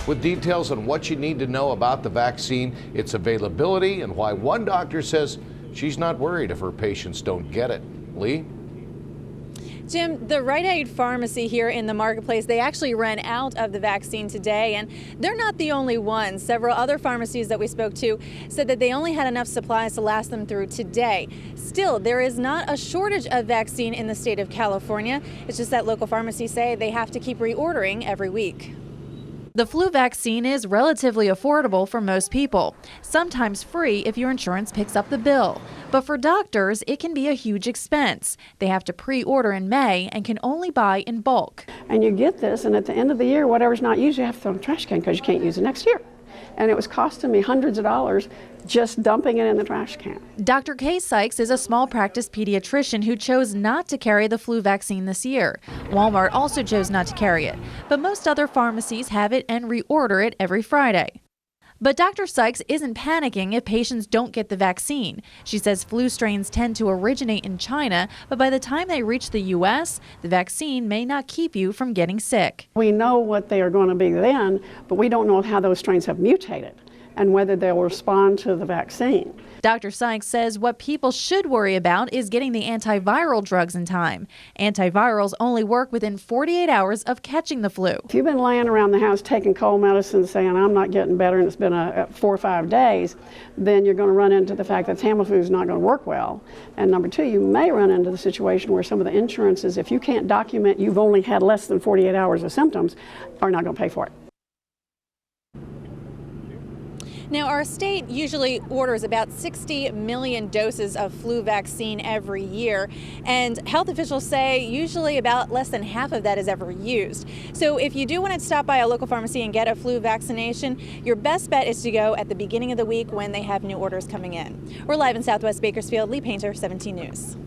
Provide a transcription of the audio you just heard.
with details on what you need to know about the vaccine, its availability, and why one doctor says she's not worried if her patients don't get it. Lee? Jim, the Rite Aid pharmacy here in the marketplace, they actually ran out of the vaccine today, and they're not the only ones. Several other pharmacies that we spoke to said that they only had enough supplies to last them through today. Still, there is not a shortage of vaccine in the state of California. It's just that local pharmacies say they have to keep reordering every week. The flu vaccine is relatively affordable for most people, sometimes free if your insurance picks up the bill. But for doctors, it can be a huge expense. They have to pre-order in May and can only buy in bulk. And you get this, and at the end of the year, whatever's not used, you have to throw in the trash can because you can't use it next year. And it was costing me hundreds of dollars just dumping it in the trash can. Dr. Kay Sykes is a small practice pediatrician who chose not to carry the flu vaccine this year. Walmart also chose not to carry it, but most other pharmacies have it and reorder it every Friday. But Dr. Sykes isn't panicking if patients don't get the vaccine. She says flu strains tend to originate in China, but by the time they reach the U.S., the vaccine may not keep you from getting sick. We know what they are going to be then, but we don't know how those strains have mutated and whether they'll respond to the vaccine. Dr. Sykes says what people should worry about is getting the antiviral drugs in time. Antivirals only work within 48 hours of catching the flu. If you've been laying around the house taking cold medicine saying I'm not getting better and it's been 4 or 5 days, then you're going to run into the fact that Tamiflu is not going to work well. And number two, you may run into the situation where some of the insurances, if you can't document you've only had less than 48 hours of symptoms, are not going to pay for it. Now, our state usually orders about 60 million doses of flu vaccine every year, and health officials say usually about less than half of that is ever used. So if you do want to stop by a local pharmacy and get a flu vaccination, your best bet is to go at the beginning of the week when they have new orders coming in. We're live in Southwest Bakersfield. Lee Paynter, 17 News.